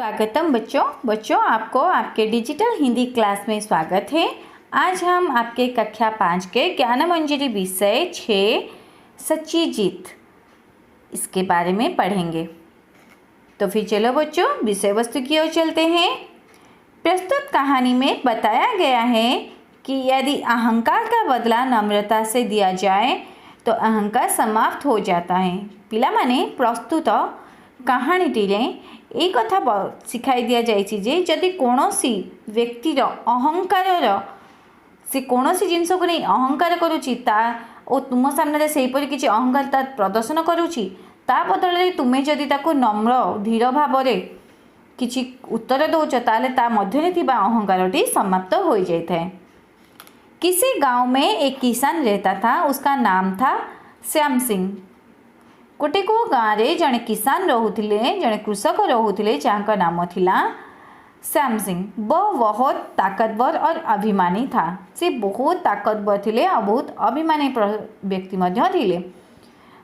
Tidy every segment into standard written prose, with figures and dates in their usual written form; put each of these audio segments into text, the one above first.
स्वागतम बच्चों आपको आपके डिजिटल हिंदी क्लास में स्वागत है। आज हम आपके कक्षा 5 के ज्ञानमंजरी विषय 6 सच्ची जीत इसके बारे में पढ़ेंगे। तो फिर चलो बच्चों विषय वस्तु की ओर चलते हैं। प्रस्तुत कहानी में बताया गया है कि यदि अहंकार का बदला नम्रता से दिया जाए तो अहंकार समाप्त हो जाता है। पिला माने प्रस्तुत कहानीटी एक कथा शिखाई दि जाए जदि कौनसी व्यक्तिर अहंकार से कौनसी जिनस को नहीं अहंकार करुच्ची तुम सामने से किसी अहंकार प्रदर्शन करुच्ची ता बदल तुम्हें जदि ताको नम्र धीर भाव किसी उत्तर दौच ताले ता मध्य अहंकारटी समाप्त हो जाए। किसी गांव में एक किसान रहता था। उसका नाम था श्याम सिंह। गोटे को गाँव में जड़े किसान रोते जड़े कृषक रोते जहाँ नाम थिला श्याम सिंह। वह बहुत ताकतवर और अभिमानी था। से बहुत ताकतवर थे और बहुत अभिमानी व्यक्ति मध्य थे।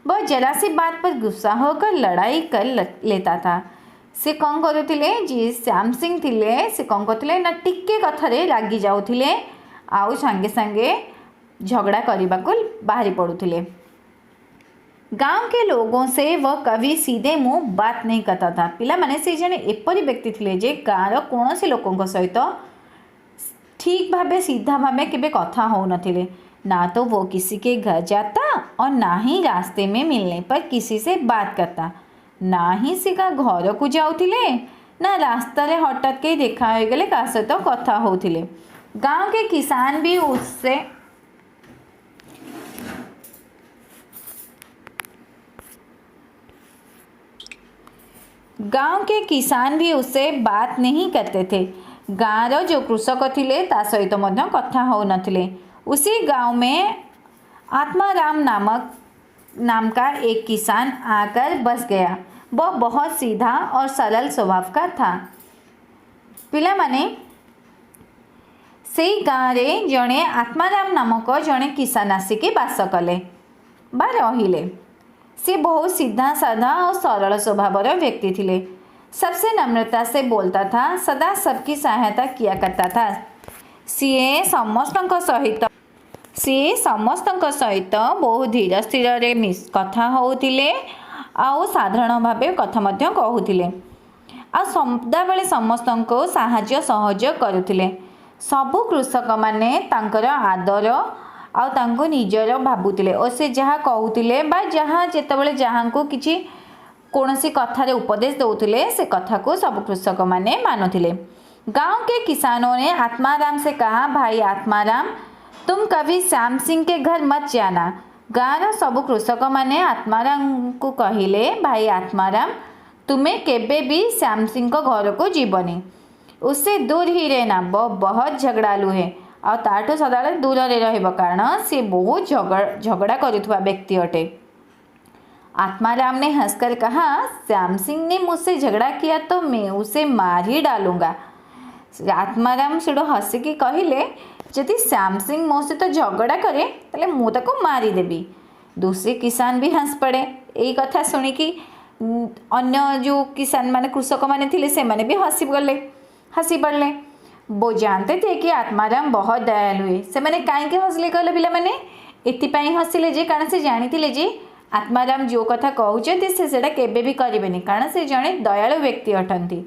वह जरा सी बात पर गुस्सा होकर लड़ाई कर लेता था। से कौन करुले जी श्याम सिंह थे से कौन करते ना टिके कथारे रागी जाऊे आउ सांगे सांगे झगड़ा करने को बाहरी पड़ुले। गांव के लोगों से वह कभी सीधे मुँह बात नहीं करता था। पिला माने से जने एपरी व्यक्ति थे जे गाँव कौन से लोकों सहित ठीक भावे सीधा भावे केबे कथा हो नथिले। ना तो वो किसी के घर जाता और ना ही रास्ते में मिलने पर किसी से बात करता, ना ही से का घर को जाऊले ना रास्ता रे हठात के देखा हो गले का सहित कथा होथिले। गांव के किसान भी उससे उससे बात नहीं करते थे। गाँव जो कृषक थे ता सहित मध्य कथा हो नथिले। उसी गांव में आत्माराम नाम का एक किसान आकर बस गया। वह बहुत सीधा और सरल स्वभाव का था। पिला माने से गाँव रे जड़े आत्माराम नामक जड़े किसान आसिक बास कले बा रहिले। से बहुत सीधा साधा और सरल स्वभाव व्यक्ति थे। सबसे नम्रता से बोलता था, सदा सबकी सहायता किया करता था। सीए समस्त सहित बहुत धीर स्थिर कथा होते आउ साधारण भाव कथा मध्य कहूले आ सदाबले समस्त को साहाय्य सहयोग करुले। सबु कृषक माने तांकर आदर आउ तांको निजर भावुले और से जहाँ कहूले जहाँ जेतबले जहाँ को किसी कौनसी कथार उपदेश दौले से कथा को सब कृषक माने मानुले। गांव के किसानों ने आत्माराम से कहा, भाई आत्माराम तुम कभी श्याम सिंह के घर मत जाना। गाँव सब कृषक माने आत्माराम को कहले, भाई आत्माराम तुम्हें केबे भी श्याम सिंह को घर को जीवनी, उससे दूर ही रहना। वो बहुत झगड़ालू है और ताठू सदा दूर रहिबो कारण से बहुत झगड़ा करुवा व्यक्ति अटे। आत्माराम ने हंसकर कहा, श्याम सिंह ने मुझसे झगड़ा किया तो मैं उसे मार ही डालूंगा। आत्माराम सेठू हसिकी कहले, यदि श्याम सिंह मो से तो झगड़ा करे ताले मु ताको मारी देबी। दूसरे किसान भी हंस पड़े। यही कथा शुणिकी अन्य जो किसान माने कृषक माने थिले से माने भी हसी पड़ले। वो जानते थे कि आत्माराम बहुत दयालु है। से मैंने कहीं हसले कहले पिला माने एतिपाई हसिले जे कारण से जानी जे आत्माराम जो कथा कहते से केबे भी करें कारण से जड़े दयालु व्यक्ति अटंती।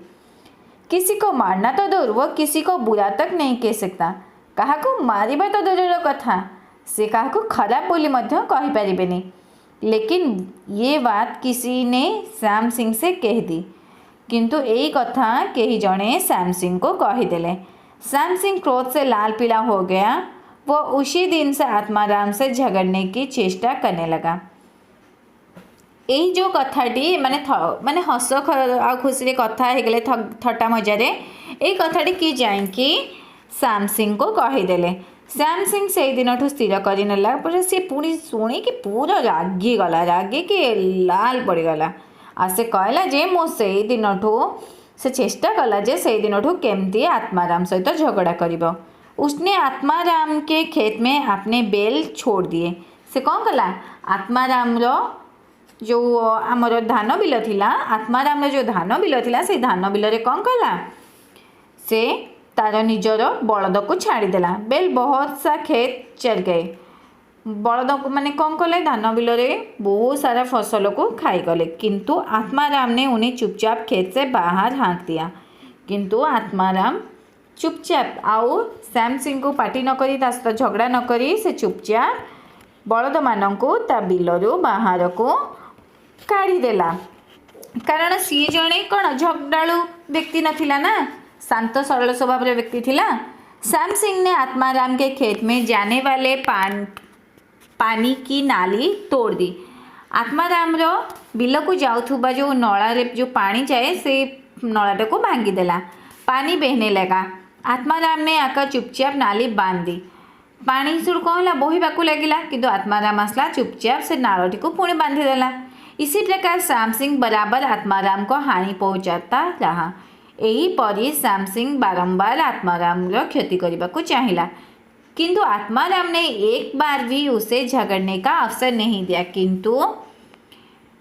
किसी को मारना तो दूर वो किसी को बुरा तक नहीं कह सकता। कहा को मारिबा तो दूर कथा से कहा को खराब बोली मध्य कहि परिबेनी। लेकिन ये बात किसी ने श्याम सिंह से कह दी, किंतु यही कथा कहीं जड़े श्याम सिंह को कहीदेले। श्याम सिंह क्रोध से लाल पीला हो गया। वो उसी दिन से आत्माराम से झगड़ने की चेष्टा करने लगा। यही जो कथाटी माने हस आ खुशी कथा हो गले थट्टा मजारे यही कथाटी कि जाइकी श्याम सिंह को कहीदेले। श्याम सिंह से दिन स्थिर करनेला पर सी पुणी शुणिकी पूरा रागी कि लाल पड़गला। आ से कहला जे मो से दिन से चेष्टा कला जे से दिन केमती आत्माराम सहित झगड़ा करिबो। उसने आत्माराम के खेत में अपने बैल छोड़ दिए। से कौन कला आत्माराम रो जो आमर धान बिल थिला आत्माराम जो धान बिल थिला से धान बिल रे कौन कला से तार निजर बलद को छाड़ीदेला। बेल बहुत सा खेत चल गए। बलद को मैंने कौन कले धान बिल रे बहुत सारा फसल को खाई गले, किंतु आत्माराम ने उन्हें चुपचाप खेत से बाहर हाँक दिया। किंतु आत्माराम चुपचाप आउ श्याम सिंह को पार्टी न करी ता सहित झगड़ा न करी से चुपचाप बलद मानू ता बिलरू बाहर को काढ़ीदेला। कारण सी जड़े कौन झगड़ालू व्यक्ति नथिला ना, शांत सरल स्वभाव व्यक्ति थिला। श्याम सिंह ने आत्माराम के खेत में जाने वाले पानी की नाली तोड़ दी। आत्माराम रो बिल को जाऊथुबा जो नला रे जो पानी जाए से नलाटा को भांगीदेला। पानी बहने लगा। आत्माराम ने आकर चुपचाप नाली बांध दी। पानी सुर कहला बोहिबाकू लगिला, किंतु आत्माराम आसला चुपचाप से नालटी को पुणी बांधीदेला। इसी प्रकार श्याम सिंह बराबर आत्माराम को हानि पहुँचाता रहा। यही परी श्याम सिंह बारंबार आत्माराम रो क्षति करने को चाहिला, किंतु आत्माराम ने एक बार भी उसे झगड़ने का अवसर नहीं दिया। किंतु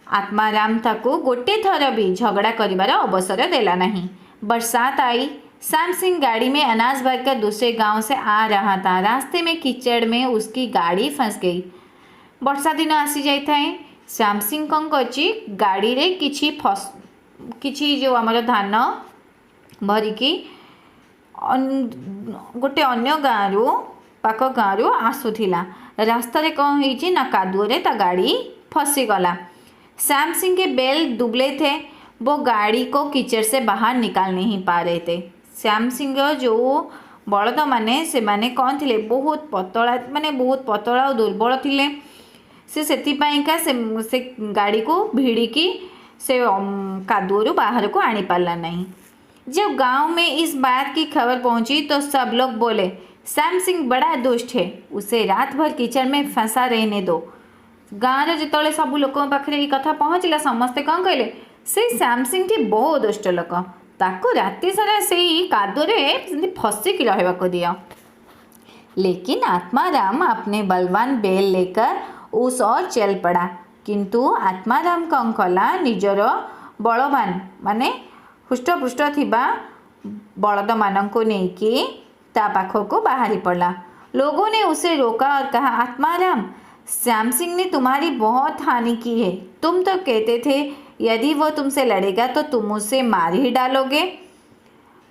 आत्माराम ताको गोटे थर भी झगड़ा करिबार अवसर देला नहीं। बरसात आई। श्याम सिंह गाड़ी में अनाज भरकर दूसरे गांव से आ रहा था। रास्ते में कीचड़ में उसकी गाड़ी फंस गई। वर्षा दिन आसी जाए। श्याम सिंह कौन करची गाड़ी रे किछि जो आमर धान भरिकी गोटे अन्य गाँव पाक गाँव आसूला। रास्ता रे कौन होइछि ना कादुअरे ता गाड़ी फसीगला। श्याम सिंह के बैल दुबले थे, वो गाड़ी को कीचड़ से बाहर निकाल नहीं पा रहे थे। श्याम सिंह जो बलद माने से माने कौन थे बहुत पतला माने बहुत पतला और दुर्बल थिले। से सेतिपाइका से गाड़ी को भिड़िकी से कादुअरू बाहर को आनी पारला नहीं। जब गांव में इस बात की खबर पहुंची तो सब लोग बोले श्याम सिंह बड़ा दुष्ट है, उसे रात भर कीचड़ में फंसा रहने दो। गाँव जो सब लोक पाखे ये कथा पहुँचला समस्ते कौन कहले से श्याम सिंह टी बहुत दुष्ट लोक, ताको राति सारा से कादुअरे फसिक रहा दिया। लेकिन आत्माराम अपने बलवान बैल लेकर उस और चल पड़ा। किंतु आत्माराम कौन कला निजर बलवान माने हुष्टपुष्ट थिबा बलद मानन को नेकी ता पाखों को बाहरी पड़ा। लोगों ने उसे रोका और कहा आत्माराम, श्याम सिंह ने तुम्हारी बहुत हानि की है। तुम तो कहते थे यदि वो तुमसे लड़ेगा तो तुम उसे मार ही डालोगे।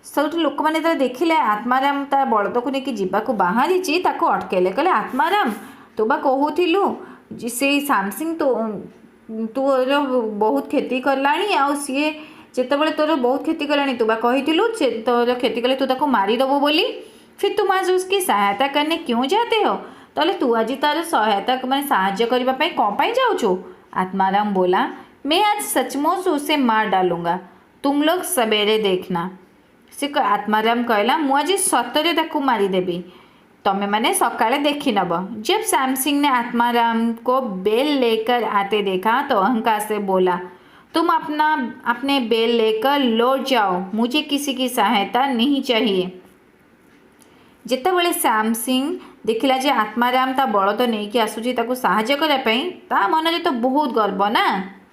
सब लोक मैंने तो देखिले आत्माराम ता बलद को लेकिन जीवाक बाहरी ताको अटकेले कहले आत्माराम तू बा कहूलु से श्याम सिंह तो तोर बहुत क्षति करलाणी आ सी जितेबाला तोर बहुत क्षति कलानी तू बा कहीलु तोर क्षति कले तू ताको मारिदेबू बोली, फिर तुम आज उसकी सहायता करने क्यों जाते हो? ताले तू आज तार सहायता मैंने साहाय्य करने कौन पाई जाऊँ? आत्माराम बोला मैं आज सचमुच उसे मार डालूंगा, तुम लोग सवेरे देखना। से आत्माराम कहला मु आज सतरे ताकू मारिदेवी, तमें मैंने सकाले देखी नब। जब श्याम सिंह ने आत्माराम को बैल लेकर आते देखा तो अहंकार से बोला तुम अपने बैल लेकर लौट जाओ, मुझे किसी की सहायता नहीं चाहिए। जितेबाला श्याम सिंह देखला जे आत्माराम ता बलद नहीं कि आसूची ताकू साहाय्य करने ता मन रे तो बहुत गर्व ना,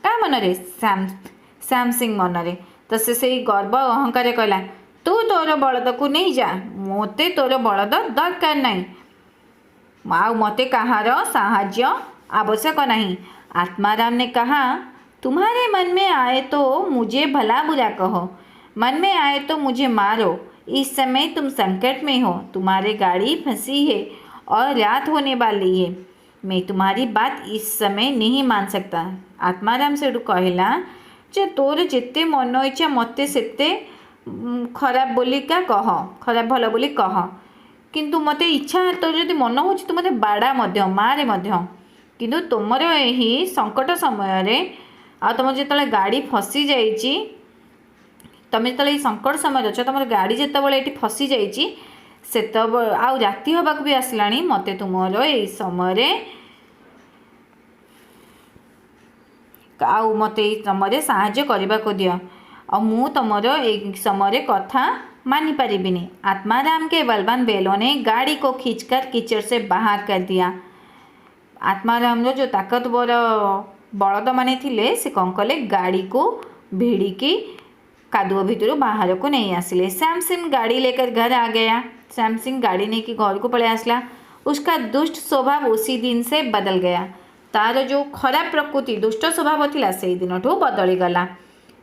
का मन रे श्याम सिंह मन रे तो से गर्व अहंकार कहला तू तोर बलद को नहीं जा, मते तोर बलद दरकार नहीं, आउ मते कहार साहाय्य आवश्यक नहीं। आत्माराम ने कहा तुम्हारे मन में आए तो मुझे भला बुरा कहो, मन में आए तो मुझे मारो। इस समय तुम संकट में हो, तुम्हारी गाड़ी फंसी है और रात होने वाली है, मैं तुम्हारी बात इस समय नहीं मान सकता। आत्माराम से कहला जे तोर जिते मन इच्छा मते सेते खराब बोली का कह, खराब भल बोली कह, किंतु मते इच्छा तोर जदि मन हो तू मते बाड़ा मध्य मारे मध्य, किंतु तुमर यही संकट समय रे आ तुम जो गाड़ी फसी जाइए तुम जो संकट समय अच्छे तुम गाड़ी जितेबाला ये फसी जाइए आउ राति हवाक भी आसला मत तुमर ये समय आउ मत समय साहाय्य करने को दियो और मु तुमर एक समय कथा मानी पारिबिनी। आत्माराम के बलवान बैलों ने गाड़ी को खींचकर कीचड़ से बाहर कर दिया। आत्माराम जो ताकतवर बलद माने थिले से कौन कले गाड़ी को भिड़िकी कादुओ भितर बाहर को नहीं आसिले। श्याम सिंह गाड़ी लेकर घर आ गया। श्याम सिंह गाड़ी लेके घर को पड़े आसला। उसका दुष्ट स्वभाव उसी दिन से बदल गया। तार जो खराब प्रकृति दुष्ट स्वभाव थिला से दिन ठू बदली गला।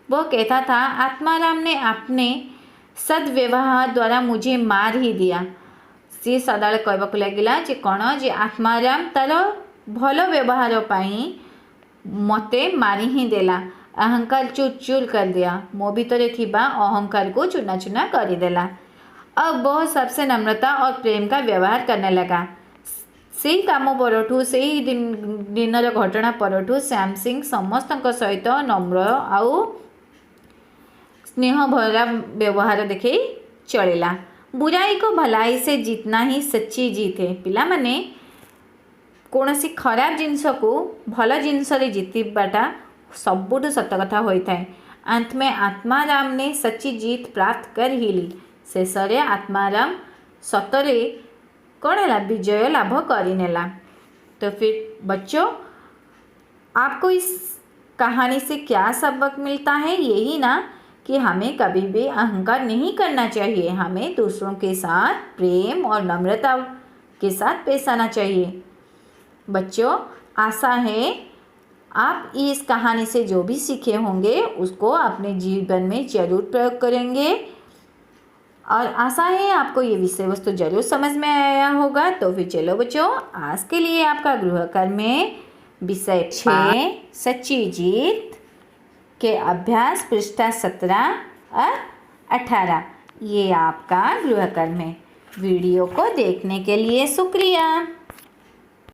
वो कहता था आत्माराम ने अपने सद्व्यवहार द्वारा मुझे मार ही दिया। सी सदा कहवाक लगिला जे कौन जे आत्माराम तार भल व्यवहार पाई मते मारी ही देला। अहंकार चूर चूर कर दिया। मो भीतर थिबा अहंकार को चूना चूना करदेला। अब वह सबसे नम्रता और प्रेम का व्यवहार करने लगा। से काम परठू से दिनर घटना परठू श्याम सिंह समस्त सहित नम्र आउ स्नेह भरा व्यवहार देखे चलेला। बुराई को भलाई से जीतना ही सच्ची जीत है। पिला माने कौन सी खराब जिनस को भल जिनस जीतवाटा सबुठ सत कथा होता है। अंत में आत्माराम ने सच्ची जीत प्राप्त कर ही ली। शेष आत्माराम सतरे कौन है विजय लाभ करनेला। तो फिर बच्चों आपको इस कहानी से क्या सबक मिलता है? यही ना कि हमें कभी भी अहंकार नहीं करना चाहिए। हमें दूसरों के साथ प्रेम और नम्रता के साथ पेश आना चाहिए। बच्चों आशा है आप इस कहानी से जो भी सीखे होंगे उसको अपने जीवन में जरूर प्रयोग करेंगे और आशा है आपको ये विषय वस्तु जरूर समझ में आया होगा। तो फिर चलो बच्चों आज के लिए आपका गृह कर्म में विषय 6 सच्ची जीत के अभ्यास पृष्ठा 17 और 18 ये आपका गृह कर्म है। वीडियो को देखने के लिए शुक्रिया।